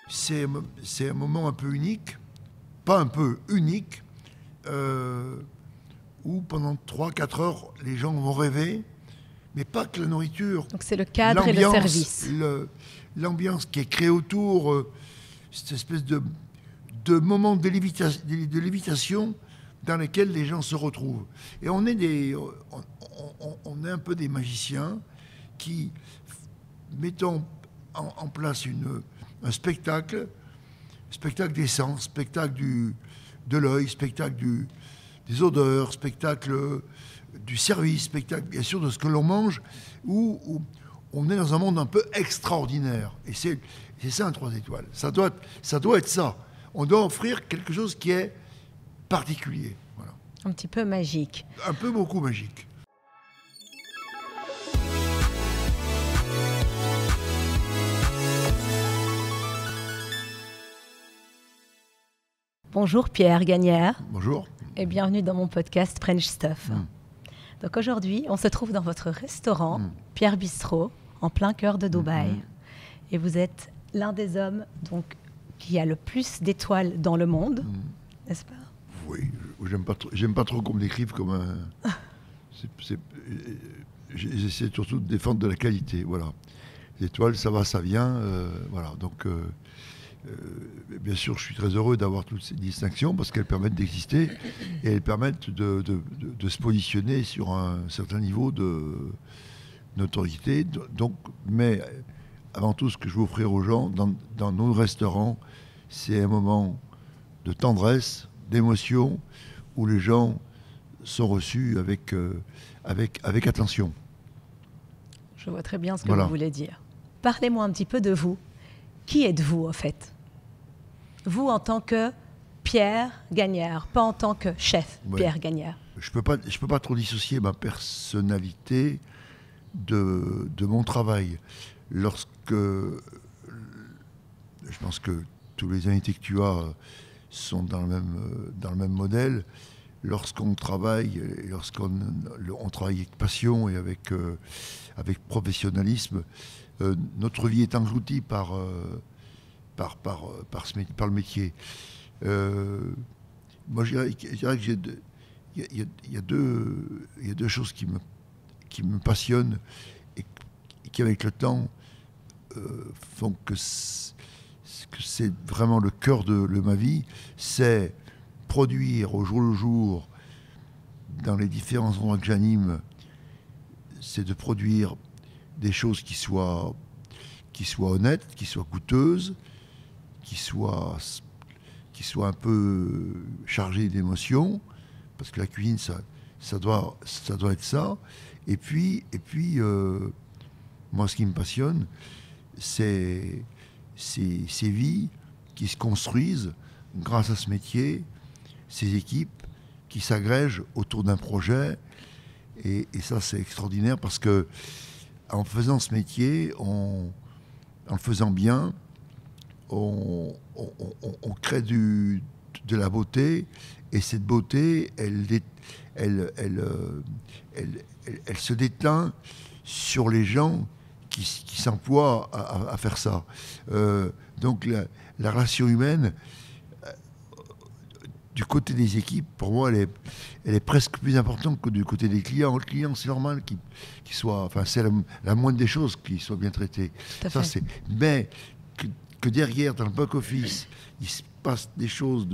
C'est un moment un peu unique, pas un peu unique, où pendant 3-4 heures, les gens vont rêver, mais pas que la nourriture. Donc c'est le cadre et le service. L'ambiance qui est créée autour, cette espèce de moment de lévitation dans lesquels les gens se retrouvent. Et on est un peu des magiciens qui mettons en place un spectacle des sens, spectacle de l'œil, spectacle des odeurs, spectacle du service, spectacle bien sûr de ce que l'on mange, où on est dans un monde un peu extraordinaire. Et c'est ça un 3 étoiles. Ça doit être ça. On doit offrir quelque chose qui est particulier. Voilà. Un petit peu magique. Un peu beaucoup magique. Bonjour Pierre Gagnère. Bonjour. Et bienvenue dans mon podcast French Stuff. Donc aujourd'hui, on se trouve dans votre restaurant, Pierre Bistrot, en plein cœur de Dubaï. Et vous êtes l'un des hommes donc, qui a le plus d'étoiles dans le monde, n'est-ce pas? Oui, j'aime pas trop qu'on me décrive comme un... J'essaie surtout de défendre de la qualité, voilà. Les étoiles, ça va, ça vient, voilà. Donc, bien sûr, je suis très heureux d'avoir toutes ces distinctions parce qu'elles permettent d'exister et elles permettent de se positionner sur un certain niveau de notoriété. Donc, mais avant tout, ce que je veux offrir aux gens dans nos restaurants, c'est un moment de tendresse, d'émotion, où les gens sont reçus avec attention. Je vois très bien ce que vous voulez dire. Parlez-moi un petit peu de vous. Qui êtes-vous, en fait? Vous, en tant que Pierre Gagnère, pas en tant que chef Pierre Gagnère. Je peux pas trop dissocier ma personnalité de mon travail. Je pense que tous les invités que tu as sont dans le même modèle. Lorsqu'on travaille, on travaille avec passion et avec professionnalisme, notre vie est engloutie par le métier. Moi, je dirais que il y a deux choses qui me passionnent et qui, avec le temps, font que c'est vraiment le cœur de ma vie. C'est produire au jour le jour, dans les différents endroits que j'anime, c'est de produire des choses qui soient honnêtes, qui soient coûteuses, qui soient un peu chargées d'émotions, parce que la cuisine, ça doit être ça. Et puis moi, ce qui me passionne, c'est ces vies qui se construisent grâce à ce métier, ces équipes qui s'agrègent autour d'un projet. Et ça, c'est extraordinaire parce que en faisant ce métier, en le faisant bien, on crée de la beauté, et cette beauté, elle se déteint sur les gens qui s'emploient à faire ça. Donc la relation humaine, du côté des équipes, pour moi, elle est presque plus importante que du côté des clients. Le client, c'est normal qu'il soit... Enfin, c'est la moindre des choses qu'il soit bien traité. Mais que derrière, dans le back-office, il se passe des choses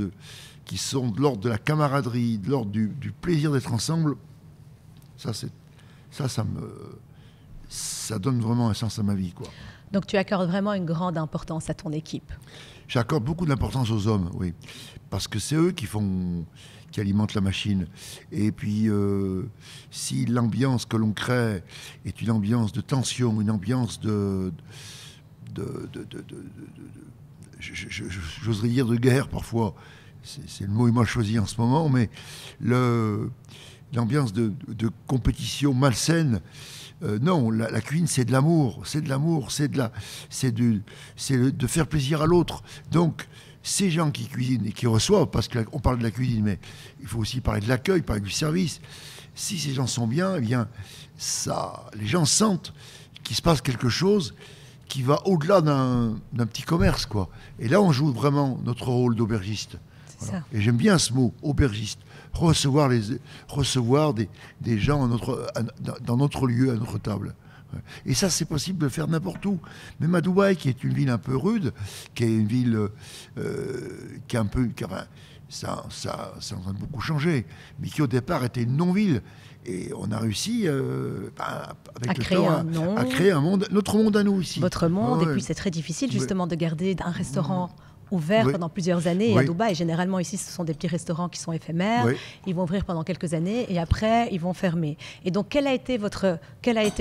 qui sont de l'ordre de la camaraderie, de l'ordre du plaisir d'être ensemble, ça donne vraiment un sens à ma vie, quoi. Donc tu accordes vraiment une grande importance à ton équipe. J'accorde beaucoup d'importance aux hommes, oui. Parce que c'est eux qui alimentent la machine. Et puis, si l'ambiance que l'on crée est une ambiance de tension, une ambiance j'oserais dire de guerre parfois, c'est le mot qu'il m'a choisi en ce moment, mais l'ambiance de compétition malsaine, non, la cuisine, c'est de l'amour, c'est de faire plaisir à l'autre. Donc, ces gens qui cuisinent et qui reçoivent, parce qu'on parle de la cuisine, mais il faut aussi parler de l'accueil, parler du service. Si ces gens sont bien, eh bien, les gens sentent qu'il se passe quelque chose qui va au-delà d'un petit commerce, quoi. Et là, on joue vraiment notre rôle d'aubergiste. Voilà. Et j'aime bien ce mot, aubergiste. Recevoir des gens dans notre lieu, à notre table. Et ça, c'est possible de le faire n'importe où. Même à Dubaï, qui est une ville un peu rude, qui est une ville qui est un peu... ça est en train de beaucoup changer, mais qui au départ était une non-ville. Et on a réussi, avec le temps, à créer notre monde à nous ici. Votre monde, et puis c'est très difficile justement de garder un restaurant ouvert pendant plusieurs années. Et à Dubaï, généralement ici, ce sont des petits restaurants qui sont éphémères. Ils vont ouvrir pendant quelques années et après, ils vont fermer. Et donc, quel a été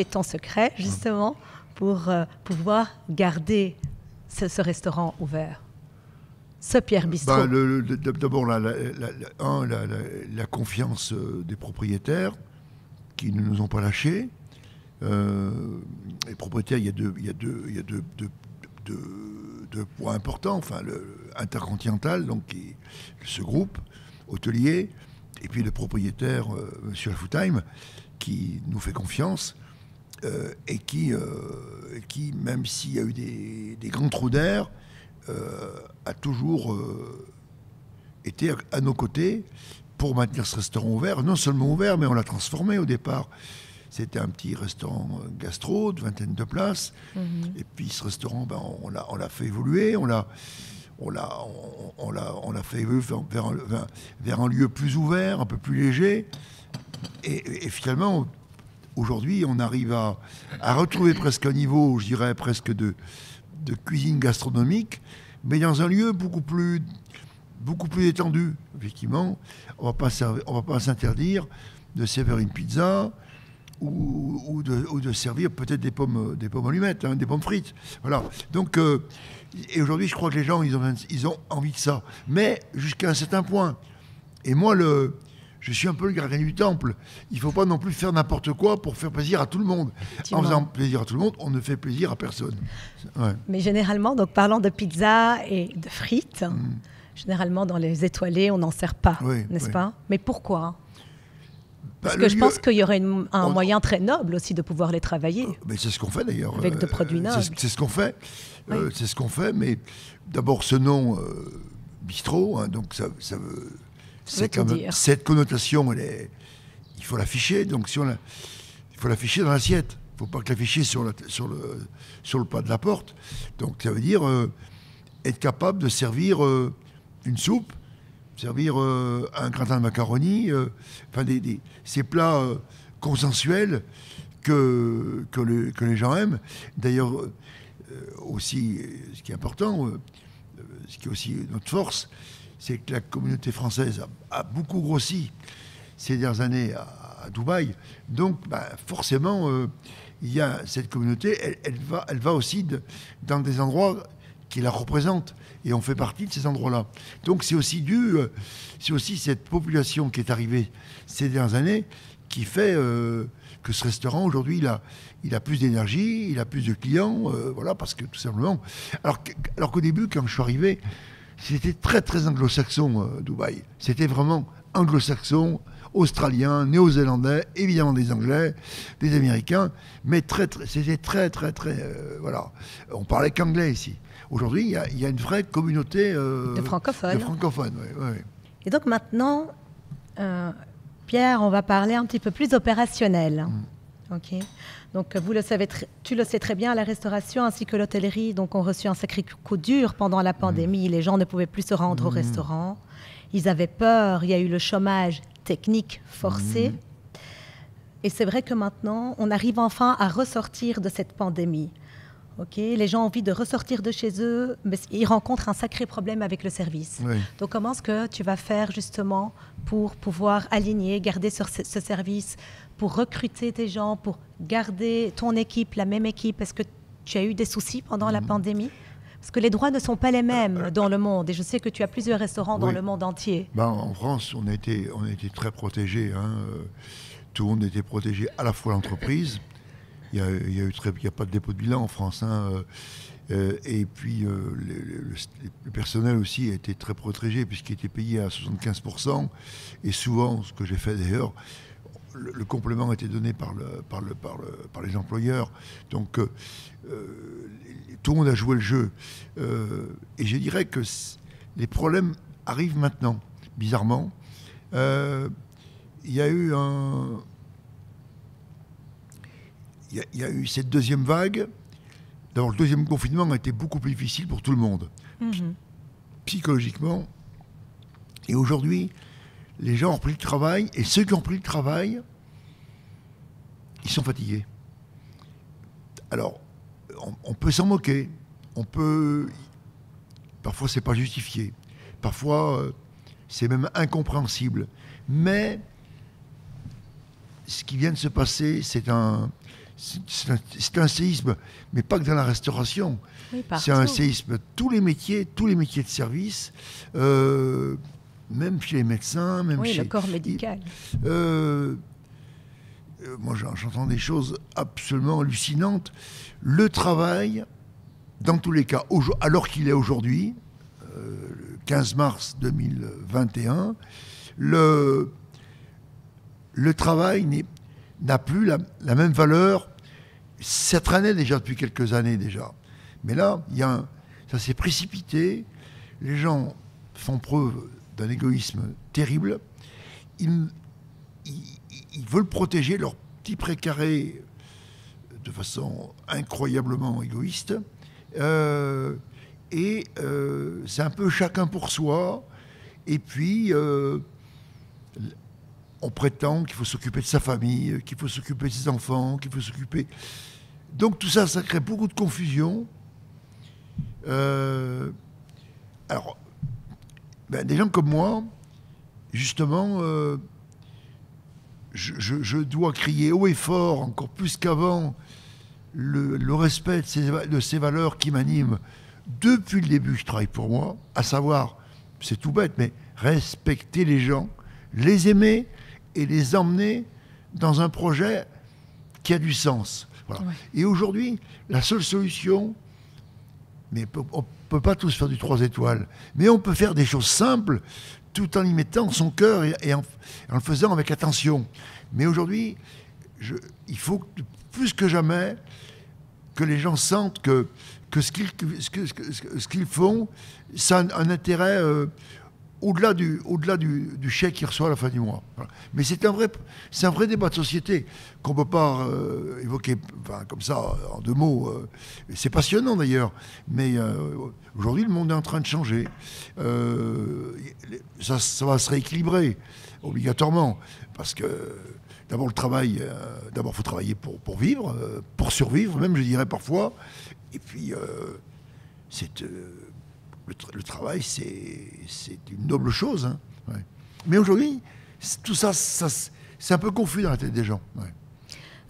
ton secret justement pour pouvoir garder ce restaurant ouvert? Ce Pierre Bistrot. D'abord, la confiance des propriétaires qui ne nous ont pas lâchés. Les propriétaires, il y a deux points importants. Enfin, Intercontinental, donc ce groupe hôtelier, et puis le propriétaire, M. Alfoutheim, qui nous fait confiance et qui, même s'il y a eu des grands trous d'air, a toujours été à nos côtés pour maintenir ce restaurant ouvert. Non seulement ouvert, mais on l'a transformé au départ. C'était un petit restaurant gastro de 20 de places. Et puis ce restaurant, on l'a fait évoluer. On l'a fait évoluer vers un lieu plus ouvert, un peu plus léger. Et finalement, aujourd'hui, on arrive à retrouver presque un niveau, je dirais, presque de cuisine gastronomique, mais dans un lieu beaucoup plus étendu. Effectivement, on va pas s'interdire de servir une pizza ou de servir peut-être des pommes allumettes, des pommes frites. Voilà. Donc, et aujourd'hui, je crois que les gens, ils ont envie de ça, mais jusqu'à un certain point. Et moi, je suis un peu le gardien du temple. Il ne faut pas non plus faire n'importe quoi pour faire plaisir à tout le monde. En faisant plaisir à tout le monde, on ne fait plaisir à personne. Ouais. Mais généralement, donc parlant de pizza et de frites, généralement dans les étoilés, on n'en sert pas, n'est-ce pas? Mais pourquoi? Parce que je pense qu'il y aurait un moyen très noble aussi de pouvoir les travailler. Mais c'est ce qu'on fait d'ailleurs. Avec de produits nobles. C'est ce qu'on fait. C'est ce qu'on fait. Mais d'abord, ce nom bistrot, donc ça veut... Cette connotation, il faut l'afficher. Donc, il faut l'afficher dans l'assiette. Il ne faut pas que l'afficher sur le pas de la porte. Donc, ça veut dire être capable de servir une soupe, servir un gratin de macaroni, ces plats consensuels que les gens aiment. D'ailleurs, aussi, ce qui est important, ce qui est aussi notre force, c'est que la communauté française a beaucoup grossi ces dernières années à Dubaï. Donc, forcément, il y a cette communauté, elle va aussi dans des endroits qui la représentent. Et on fait partie de ces endroits-là. Donc, c'est aussi cette population qui est arrivée ces dernières années qui fait que ce restaurant, aujourd'hui, il a plus d'énergie, il a plus de clients, voilà, parce que tout simplement... Alors qu'au début, quand je suis arrivé, c'était très, très anglo-saxon, Dubaï. C'était vraiment anglo-saxon, australien, néo-zélandais, évidemment des Anglais, des Américains, mais c'était très, très, très... voilà. On parlait qu'anglais ici. Aujourd'hui, il y a une vraie communauté... de francophones. De francophones, oui. Et donc maintenant, Pierre, on va parler un petit peu plus opérationnel. OK. Donc, tu le sais très bien, la restauration ainsi que l'hôtellerie ont reçu un sacré coup dur pendant la pandémie. Les gens ne pouvaient plus se rendre au restaurant. Ils avaient peur. Il y a eu le chômage technique forcé. Et c'est vrai que maintenant, on arrive enfin à ressortir de cette pandémie. Okay. Les gens ont envie de ressortir de chez eux, mais ils rencontrent un sacré problème avec le service. Oui. Donc, comment est-ce que tu vas faire justement pour pouvoir garder ce service, pour recruter des gens, pour garder ton équipe, la même équipe? Est-ce que tu as eu des soucis pendant la pandémie? Parce que les droits ne sont pas les mêmes dans le monde. Et je sais que tu as plusieurs restaurants dans le monde entier. En France, on a été très protégés. Tout le monde était protégé, à la fois l'entreprise. Il y a pas de dépôt de bilan en France. Et puis, le personnel aussi a été très protégé puisqu'il était payé à 75%. Et souvent, ce que j'ai fait d'ailleurs, le complément a été donné par les employeurs. Donc, tout le monde a joué le jeu. Et je dirais que les problèmes arrivent maintenant, bizarrement. Il y a eu cette deuxième vague. D'abord, le deuxième confinement a été beaucoup plus difficile pour tout le monde, psychologiquement. Et aujourd'hui, les gens ont repris le travail, et ceux qui ont repris le travail, ils sont fatigués. Alors, on peut s'en moquer, parfois c'est pas justifié, parfois c'est même incompréhensible, mais ce qui vient de se passer, c'est un séisme, mais pas que dans la restauration. Oui, c'est un séisme. Tous les métiers de service, même chez les médecins, même chez le corps médical. Moi, j'entends des choses absolument hallucinantes. Le travail, dans tous les cas, alors qu'il est aujourd'hui, le 15 mars 2021, le travail n'a plus la même valeur. Ça traînait déjà depuis quelques années déjà. Mais là, ça s'est précipité. Les gens font preuve d'un égoïsme terrible. Ils veulent protéger leur petit précaré de façon incroyablement égoïste. C'est un peu chacun pour soi. Et puis, on prétend qu'il faut s'occuper de sa famille, qu'il faut s'occuper de ses enfants, qu'il faut s'occuper... Donc tout ça, ça crée beaucoup de confusion. Alors, des gens comme moi, justement, je dois crier haut et fort, encore plus qu'avant, le respect de ces valeurs qui m'animent depuis le début. Je travaille pour moi, à savoir, c'est tout bête, mais respecter les gens, les aimer et les emmener dans un projet qui a du sens. Voilà. Ouais. Et aujourd'hui, la seule solution, mais on ne peut pas tous faire du 3 étoiles, mais on peut faire des choses simples tout en y mettant son cœur et en le faisant avec attention. Mais aujourd'hui, il faut plus que jamais que les gens sentent que ce qu'ils font, ça a un intérêt au-delà du chèque qu'ils reçoivent à la fin du mois. Voilà. Mais c'est un vrai débat de société qu'on ne peut pas évoquer comme ça, en 2 mots. C'est passionnant d'ailleurs, mais aujourd'hui le monde est en train de changer. Ça va se rééquilibrer, obligatoirement, parce que d'abord le travail, il faut travailler pour vivre, pour survivre même, je dirais parfois, et puis le travail, c'est une noble chose. Hein. Ouais. Mais aujourd'hui, tout ça, c'est un peu confus dans la tête des gens. Ouais.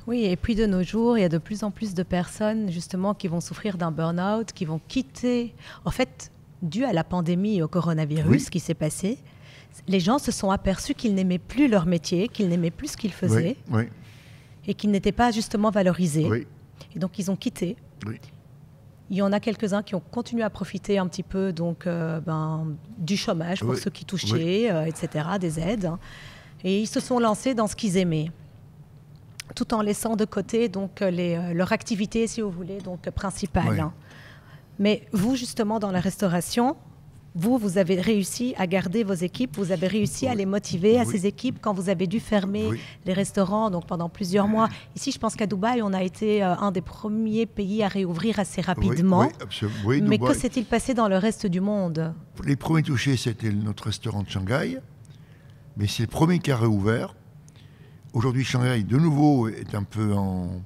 Oui, et puis de nos jours, il y a de plus en plus de personnes, justement, qui vont souffrir d'un burn-out, qui vont quitter... En fait, dû à la pandémie et au coronavirus qui s'est passé, les gens se sont aperçus qu'ils n'aimaient plus leur métier, qu'ils n'aimaient plus ce qu'ils faisaient, et qu'ils n'étaient pas justement valorisés. Oui. Et donc, ils ont quitté. Oui. Il y en a quelques-uns qui ont continué à profiter un petit peu du chômage pour ceux qui touchaient, etc., des aides. Et ils se sont lancés dans ce qu'ils aimaient, tout en laissant de côté donc, leur activité, si vous voulez, donc, principale. Oui. Mais vous, justement, dans la restauration, vous avez réussi à garder vos équipes, vous avez réussi à les motiver, à ces équipes, quand vous avez dû fermer les restaurants donc pendant plusieurs mois. Ici, je pense qu'à Dubaï, on a été un des premiers pays à réouvrir assez rapidement. Oui, mais que s'est-il passé dans le reste du monde? Les premiers touchés, c'était notre restaurant de Shanghai, mais c'est le premier qui a réouvert. Aujourd'hui, Shanghai, de nouveau, est un peu en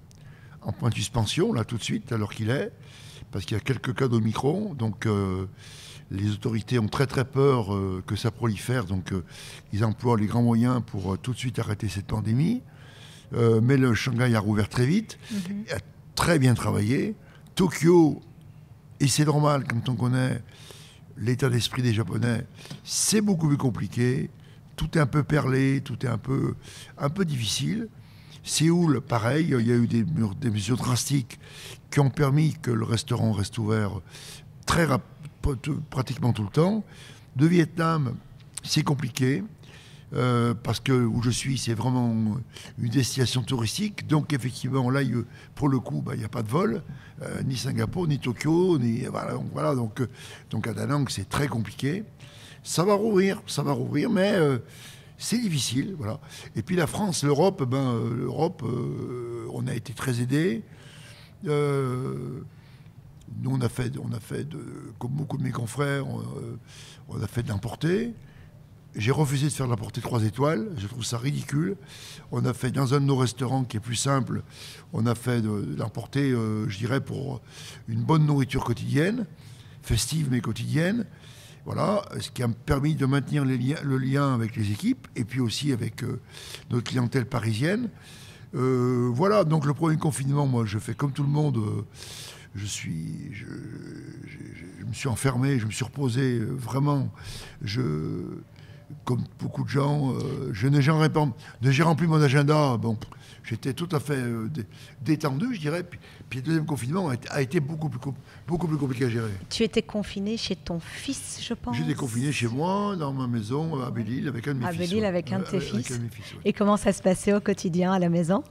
point de suspension, là, tout de suite, alors qu'il est, parce qu'il y a quelques cas d'Omicron, donc... les autorités ont très très peur que ça prolifère, donc ils emploient les grands moyens pour tout de suite arrêter cette pandémie. Mais le Shanghai a rouvert très vite, a très bien travaillé. Tokyo, et c'est normal quand on connaît l'état d'esprit des Japonais, c'est beaucoup plus compliqué. Tout est un peu perlé, tout est un peu difficile. Séoul, pareil, il y a eu des mesures drastiques qui ont permis que le restaurant reste ouvert pratiquement tout le temps. De Vietnam, c'est compliqué. parce que où je suis, c'est vraiment une destination touristique. Donc effectivement, là, pour le coup, il n'y a pas de vol, ni Singapour, ni Tokyo, ni voilà. Donc à Da Nang, c'est très compliqué. Ça va rouvrir, mais c'est difficile, voilà. Et puis la France, l'Europe, on a été très aidés. Nous, on a fait comme beaucoup de mes confrères, on a fait de l'importé. J'ai refusé de faire de l'importé 3 étoiles. Je trouve ça ridicule. On a fait dans un de nos restaurants qui est plus simple, on a fait de l'importé, je dirais, pour une bonne nourriture quotidienne, festive mais quotidienne. Voilà, ce qui a permis de maintenir le lien avec les équipes et puis aussi avec notre clientèle parisienne. Voilà, donc le premier confinement, moi, je fais comme tout le monde. Je me suis enfermé, je me suis reposé vraiment. Comme beaucoup de gens, je n'ai rempli mon agenda. Bon, j'étais tout à fait détendu, je dirais. Puis le deuxième confinement a été beaucoup plus compliqué à gérer. Tu étais confiné chez ton fils, je pense. J'étais confiné chez moi, dans ma maison, à Belle-Île, avec un de mes fils. À Belle-Île, avec un de tes fils. Ouais. Et comment ça se passait au quotidien à la maison ?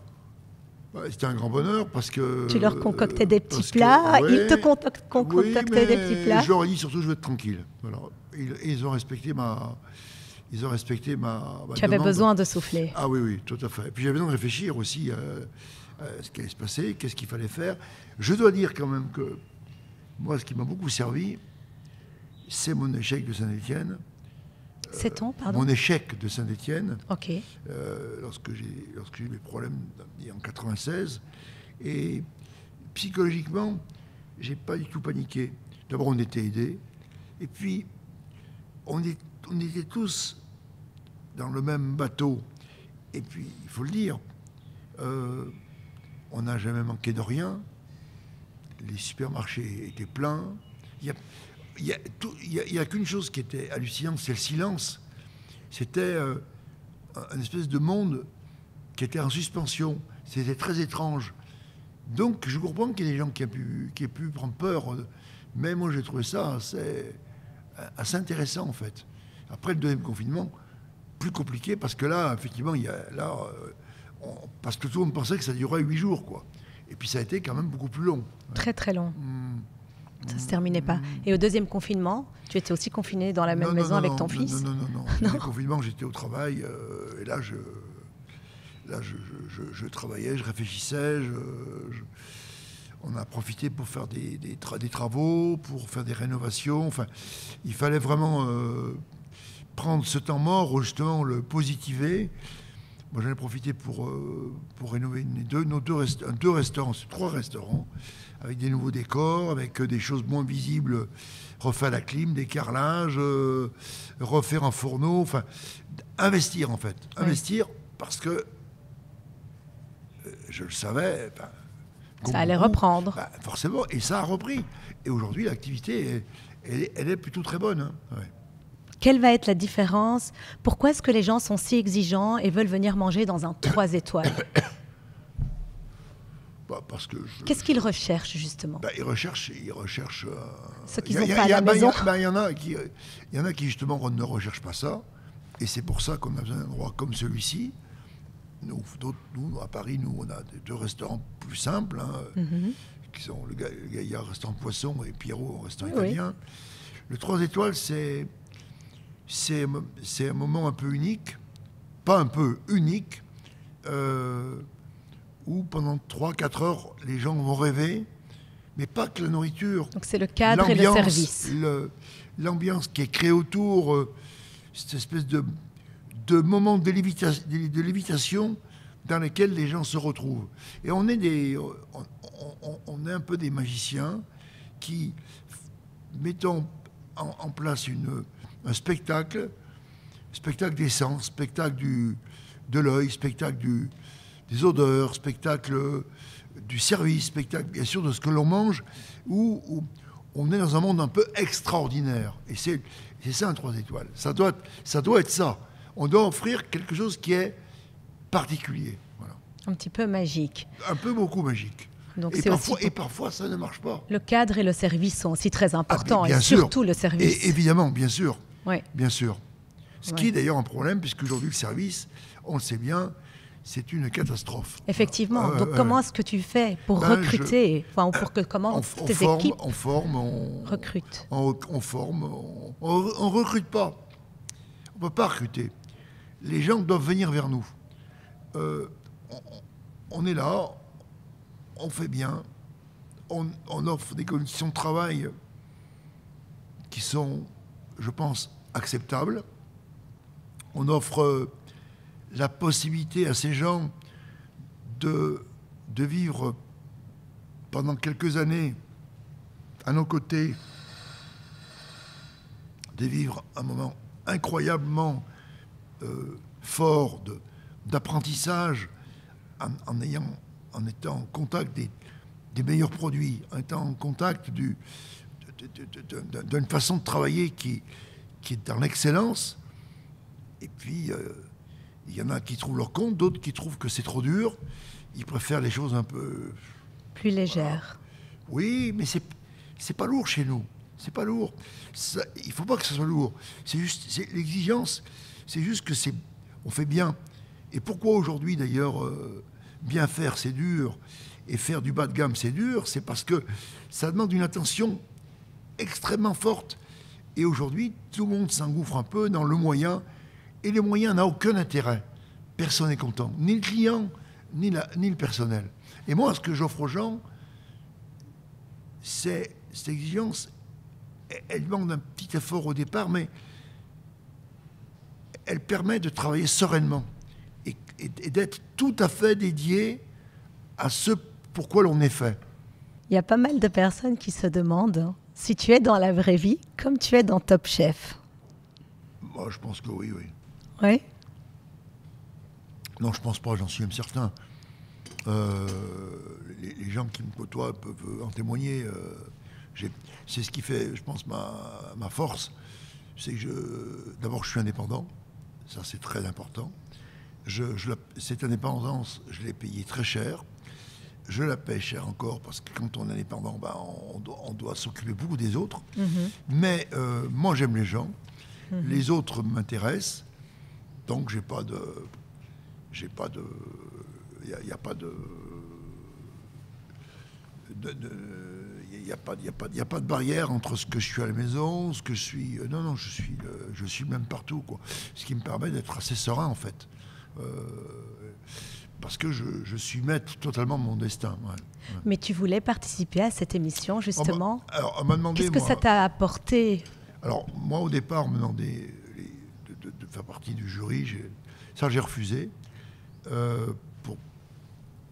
C'était un grand bonheur parce que... Tu leur concoctais des petits plats, ils te concoctaient des petits plats. Je leur ai dit surtout, je veux être tranquille. Voilà. Ils ont respecté ma... Tu avais besoin de souffler. Ah oui, tout à fait. Et puis j'avais besoin de réfléchir aussi à ce qui allait se passer, qu'est-ce qu'il fallait faire. Je dois dire quand même que moi, ce qui m'a beaucoup servi, c'est mon échec de Saint-Étienne. C'est ton, pardon ? Mon échec de Saint-Étienne. Ok. Lorsque j'ai eu mes problèmes en 96. Et psychologiquement, j'ai pas du tout paniqué. D'abord, on était aidés. Et puis, on était tous dans le même bateau. Et puis, il faut le dire, on n'a jamais manqué de rien. Les supermarchés étaient pleins. Il n'y a qu'une chose qui était hallucinante, c'est le silence. C'était une espèce de monde qui était en suspension. C'était très étrange. Donc, je comprends qu'il y ait des gens qui aient pu prendre peur. Mais moi, j'ai trouvé ça assez intéressant, en fait. Après le deuxième confinement, plus compliqué, parce que là, effectivement, parce que tout le monde pensait que ça durait 8 jours, quoi. Et puis ça a été quand même beaucoup plus long. Très, très long. Ça ne se terminait pas. Et au deuxième confinement, tu étais aussi confiné dans la même maison avec ton fils ? Non. Au deuxième confinement, j'étais au travail. Et là, je travaillais, je réfléchissais. On a profité pour faire des travaux, pour faire des rénovations. Enfin, il fallait vraiment prendre ce temps mort, justement, le positiver. Moi, j'en ai profité pour rénover deux restaurants, 3 restaurants, avec des nouveaux décors, avec des choses moins visibles, refaire la clim, des carrelages, refaire un fourneau, enfin, investir en fait. Oui. Investir parce que je le savais. Ça allait reprendre. Forcément, et ça a repris. Et aujourd'hui, l'activité, elle est plutôt très bonne. Hein. Ouais. Quelle va être la différence ? Pourquoi est-ce que les gens sont si exigeants et veulent venir manger dans un 3 étoiles ? Parce que qu'est-ce qu'ils recherchent, justement ? Ils recherchent ce qu'ils n'ont pas à la maison. Il y en a qui, justement, ne recherchent pas ça. Et c'est pour ça qu'on a besoin d'un endroit comme celui-ci. Nous, à Paris, on a 2 restaurants plus simples, qui sont le Gaillard, restaurant poisson, et Pierrot, restaurant italien. Le 3 étoiles, c'est un moment un peu unique, pas un peu unique, où pendant 3-4 heures, les gens vont rêver, mais pas que la nourriture. Donc c'est le cadre et le service. L'ambiance qui est créée autour, cette espèce de moment de lévitation dans lesquels les gens se retrouvent. Et on est un peu des magiciens qui mettons en place un spectacle des sens, spectacle de l'œil, spectacle des odeurs, spectacle du service, spectacle bien sûr de ce que l'on mange, où on est dans un monde un peu extraordinaire. Et c'est ça un 3 étoiles. Ça doit être ça. On doit offrir quelque chose qui est particulier. Voilà. Un petit peu magique. Un peu beaucoup magique. Donc et parfois, ça ne marche pas. Le cadre et le service sont aussi très importants, bien et sûr. surtout le service. Et évidemment, bien sûr. Oui. Bien sûr. Ce qui est d'ailleurs un problème, puisque aujourd'hui le service, on le sait bien, c'est une catastrophe. Effectivement. Donc comment est-ce que tu fais pour recruter, enfin, pour que comment tes équipes recrutent? On forme, on recrute pas. On peut pas recruter. Les gens doivent venir vers nous. On est là, on fait bien, on offre des conditions de travail qui sont, je pense, acceptables. On offre la possibilité à ces gens de vivre pendant quelques années à nos côtés, de vivre un moment incroyablement fort d'apprentissage en étant en contact des meilleurs produits, en étant en contact d'une façon de travailler qui est dans l'excellence. Et puis, il y en a qui trouvent leur compte, d'autres qui trouvent que c'est trop dur. Ils préfèrent les choses un peu... plus légères. Oui, mais c'est pas lourd chez nous. C'est pas lourd. Il faut pas que ça soit lourd. C'est juste l'exigence. C'est juste que on fait bien. Et pourquoi aujourd'hui, d'ailleurs, bien faire, c'est dur, et faire du bas de gamme, c'est dur, c'est parce que ça demande une attention extrêmement forte. Et aujourd'hui, tout le monde s'engouffre un peu dans le moyen, et le moyen n'a aucun intérêt. Personne n'est content, ni le client, ni le personnel. Et moi, ce que j'offre aux gens, c'est cette exigence. Elle demande un petit effort au départ, mais elle permet de travailler sereinement et d'être tout à fait dédié à ce pourquoi l'on est fait. Il y a pas mal de personnes qui se demandent si tu es dans la vraie vie comme tu es dans Top Chef. Moi, je pense que oui. Oui? Non, je pense pas, j'en suis même certain. Les gens qui me côtoient peuvent en témoigner. C'est ce qui fait, je pense, ma force. C'est que d'abord, je suis indépendant. Ça, c'est très important. Cette indépendance, je l'ai payée très cher. Je la paye cher encore parce que quand on est indépendant, on doit s'occuper beaucoup des autres. Mm-hmm. Mais moi, j'aime les gens. Mm-hmm. Les autres m'intéressent. Donc, il n'y a pas de barrière entre ce que je suis à la maison, ce que je suis... Non, je suis même partout, quoi. Ce qui me permet d'être assez serein, en fait. Parce que je suis maître totalement de mon destin. Ouais. Mais tu voulais participer à cette émission, justement. On m'a demandé... Qu'est-ce que ça t'a apporté? Alors, moi, au départ, on me demandait de faire partie du jury. Ça, j'ai refusé.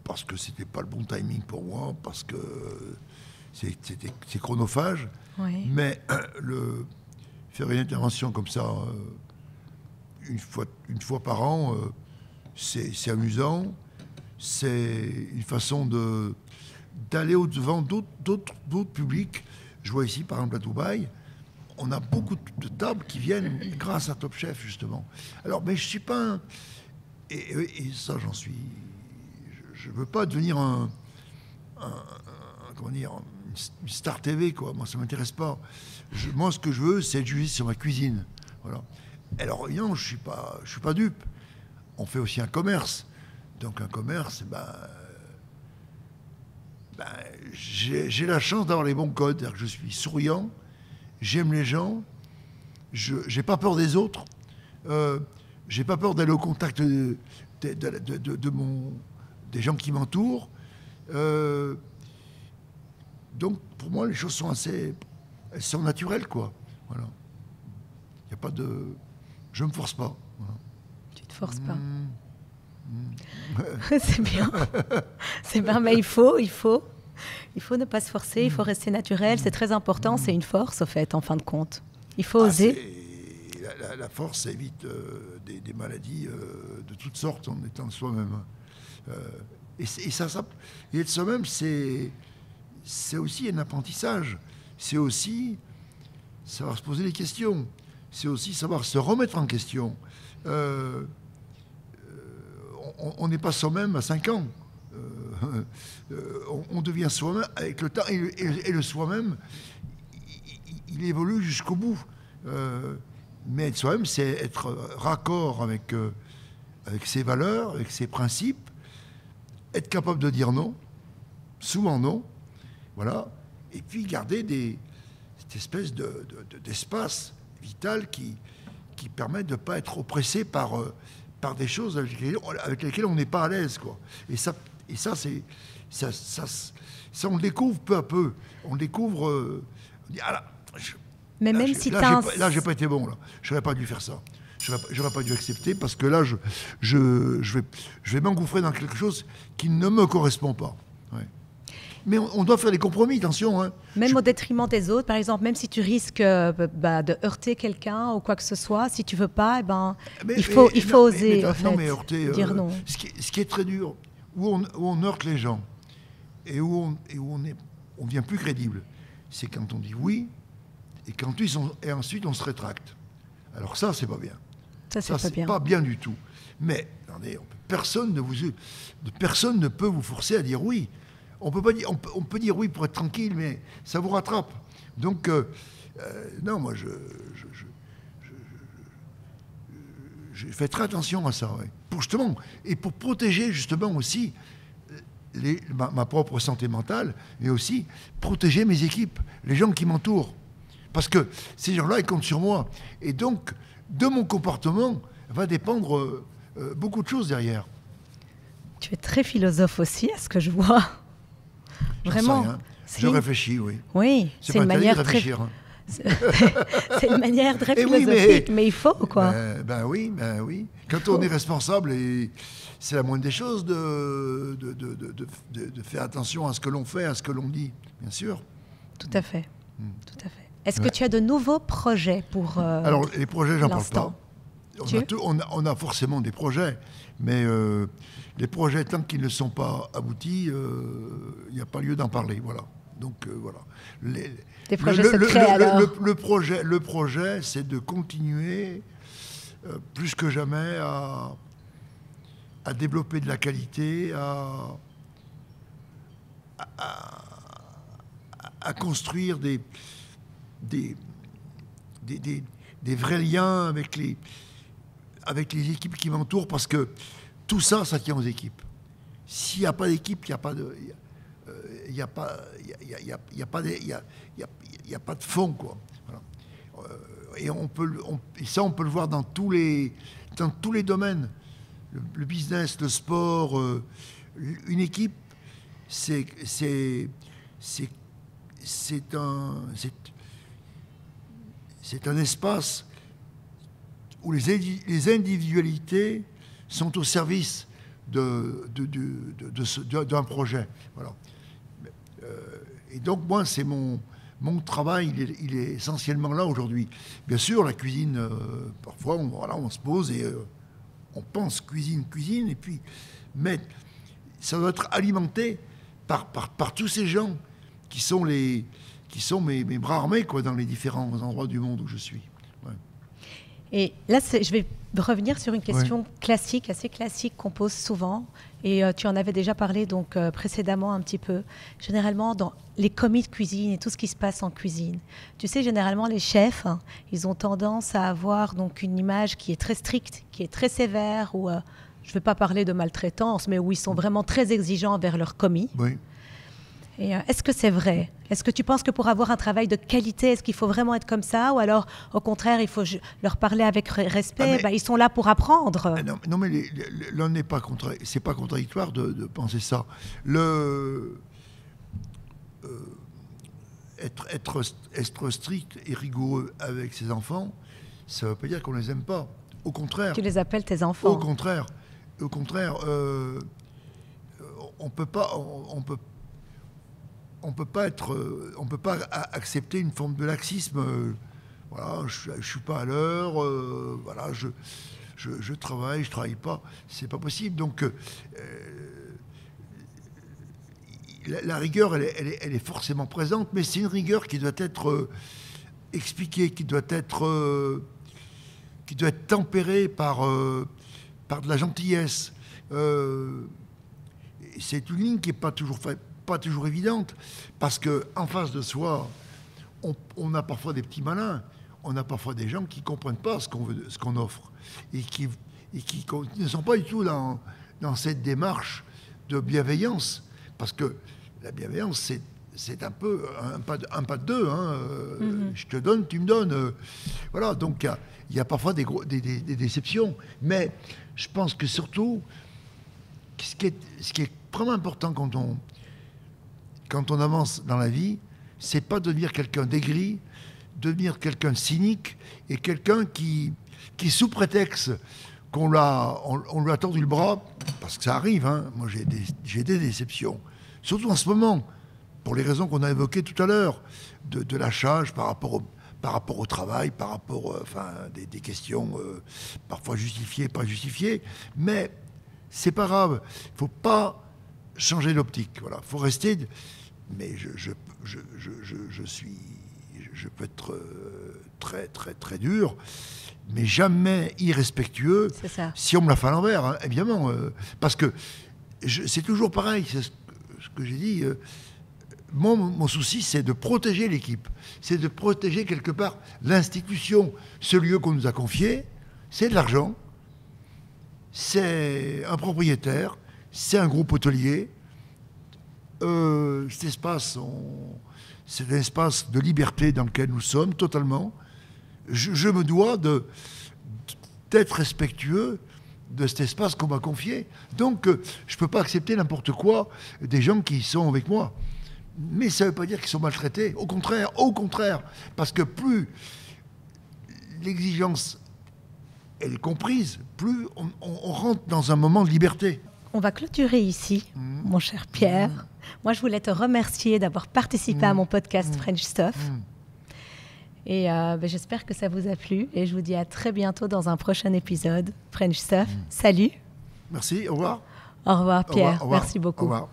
Parce que c'était pas le bon timing pour moi, parce que c'est chronophage. Oui. Mais faire une intervention comme ça, une fois par an, c'est amusant. C'est une façon d'aller au-devant d'autres publics. Je vois ici, par exemple, à Dubaï, on a beaucoup de tables qui viennent grâce à Top Chef, justement. Alors, mais je suis pas et ça, j'en suis... Je veux pas devenir une star TV, quoi. Moi, ça m'intéresse pas. Moi, ce que je veux, c'est être jugé sur ma cuisine. Voilà. Alors, non, je suis pas dupe. On fait aussi un commerce. Donc, un commerce, j'ai la chance d'avoir les bons codes. C'est-à-dire que je suis souriant, j'aime les gens, j'ai pas peur des autres, j'ai pas peur d'aller au contact des gens qui m'entourent. Donc, pour moi, les choses sont elles sont naturelles, quoi. Voilà. Il y a pas de... Je me force pas. Voilà. Tu te forces pas. C'est bien. C'est bien, mais il faut ne pas se forcer, il faut rester naturel. C'est très important, c'est une force, au fait, en fin de compte. Il faut oser. La force, ça évite des maladies de toutes sortes en étant de soi-même. Et être soi-même, c'est aussi un apprentissage. C'est aussi savoir se poser des questions. C'est aussi savoir se remettre en question. On n'est pas soi-même à 5 ans. On devient soi-même avec le temps. Et le soi-même, il évolue jusqu'au bout. Mais être soi-même, c'est être raccord avec ses valeurs, avec ses principes, être capable de dire non, souvent non, voilà, et puis garder cette espèce d'espace vital qui permet de ne pas être oppressé par des choses avec lesquelles on n'est pas à l'aise, quoi. Et ça on le découvre peu à peu. On le découvre. On dit, ah là, Mais même si là, j'ai pas été bon. Là, j'aurais pas dû faire ça. J'aurais pas dû accepter parce que là, je vais m'engouffrer dans quelque chose qui ne me correspond pas. Ouais. Mais on doit faire des compromis, attention. Hein. Même au détriment des autres, par exemple, même si tu risques de heurter quelqu'un ou quoi que ce soit, si tu veux pas, il faut oser dire non. Ce qui est très dur, où on heurte les gens et où on devient plus crédible, c'est quand on dit oui et ensuite on se rétracte. Alors ça, c'est pas bien. Ça, c'est pas bien du tout. Mais attendez, personne ne peut vous forcer à dire oui. On peut dire oui pour être tranquille, mais ça vous rattrape. Donc, non, moi, je fais très attention à ça. Ouais. Pour protéger justement aussi ma propre santé mentale, mais aussi protéger mes équipes, les gens qui m'entourent. Parce que ces gens-là, ils comptent sur moi. Et donc, de mon comportement, va dépendre beaucoup de choses derrière. Tu es très philosophe aussi, à ce que je vois. Vraiment. Je réfléchis, oui. Oui, c'est une manière très... Hein. C'est une manière très philosophique, mais il faut, quoi. Ben oui. Quand on est responsable, et c'est la moindre des choses de faire attention à ce que l'on fait, à ce que l'on dit, bien sûr. Tout à fait. Tout à fait. Est-ce que tu as de nouveaux projets pour Alors, les projets, j'en parle pas. On a forcément des projets, mais les projets, tant qu'ils ne sont pas aboutis, il n'y a pas lieu d'en parler. Voilà. Donc, voilà. Des projets secrets, alors. Le projet, c'est de continuer, plus que jamais, à développer de la qualité, à construire des vrais liens avec les équipes qui m'entourent, parce que tout ça, ça tient aux équipes. S'il n'y a pas d'équipe, il n'y a pas de fond, quoi. Voilà. Et ça, on peut le voir dans tous les domaines. Le business, le sport, une équipe, c'est un espace où les individualités sont au service d'un projet. Voilà. Et donc, moi, c'est mon travail, il est essentiellement là aujourd'hui. Bien sûr, la cuisine, parfois, on se pose et on pense cuisine, et puis, mais ça doit être alimenté par tous ces gens qui sont mes bras armés, quoi, dans les différents endroits du monde où je suis. Ouais. Et là, je vais revenir sur une question classique, assez classique, qu'on pose souvent. Et tu en avais déjà parlé donc précédemment un petit peu. Généralement, dans les commis de cuisine et tout ce qui se passe en cuisine, tu sais, généralement, les chefs, ils ont tendance à avoir donc une image qui est très stricte, qui est très sévère, où je ne vais pas parler de maltraitance, mais où ils sont vraiment très exigeants envers leurs commis. Oui. Et est-ce que c'est vrai? Est-ce que tu penses que pour avoir un travail de qualité, est-ce qu'il faut vraiment être comme ça? Ou alors, au contraire, il faut leur parler avec respect? Ils sont là pour apprendre. Non, mais l'un n'est pas c'est pas contradictoire de penser ça. Être strict et rigoureux avec ses enfants, ça ne veut pas dire qu'on les aime pas. Au contraire. Tu les appelles tes enfants. Au contraire, on peut pas accepter une forme de laxisme. Voilà, je suis pas à l'heure. Voilà, je travaille pas. C'est pas possible. Donc la rigueur, elle est forcément présente, mais c'est une rigueur qui doit être expliquée, qui doit être tempérée par de la gentillesse. C'est une ligne qui n'est pas toujours évidente, parce qu'en face de soi, on a parfois des petits malins. on a parfois des gens qui ne comprennent pas ce qu'on offre et qui ne sont pas du tout dans cette démarche de bienveillance. Parce que la bienveillance, c'est un peu un pas de deux. Hein. Je te donne, tu me donnes. Voilà, donc il y a parfois des déceptions. Mais je pense que surtout, ce qui est vraiment important quand on avance dans la vie, c'est pas de devenir quelqu'un d'aigri, devenir quelqu'un de cynique et quelqu'un qui sous prétexte on lui a tordu le bras, parce que ça arrive, hein. Moi j'ai des déceptions, surtout en ce moment, pour les raisons qu'on a évoquées tout à l'heure, de lâchage par rapport au travail, par rapport des questions parfois justifiées, pas justifiées, mais c'est pas grave, il faut pas changer d'optique, voilà, faut rester, mais je peux être très très très dur, mais jamais irrespectueux. C'est ça. Si on me la fait à l'envers, hein, évidemment. Parce que c'est toujours pareil, c'est ce que j'ai dit. Mon souci, c'est de protéger l'équipe. C'est de protéger quelque part l'institution. Ce lieu qu'on nous a confié, c'est de l'argent. C'est un propriétaire. C'est un groupe hôtelier. Cet espace, c'est un espace de liberté dans lequel nous sommes totalement. Je me dois d'être respectueux de cet espace qu'on m'a confié. Donc, je ne peux pas accepter n'importe quoi des gens qui sont avec moi. Mais ça ne veut pas dire qu'ils sont maltraités. Au contraire. Parce que plus l'exigence elle est comprise, plus on rentre dans un moment de liberté. On va clôturer ici, mon cher Pierre. Moi, je voulais te remercier d'avoir participé à mon podcast French Stuff. Et j'espère que ça vous a plu. Et je vous dis à très bientôt dans un prochain épisode French Stuff. Salut. Merci, au revoir. Au revoir, Pierre. Au revoir. Merci beaucoup. Au revoir.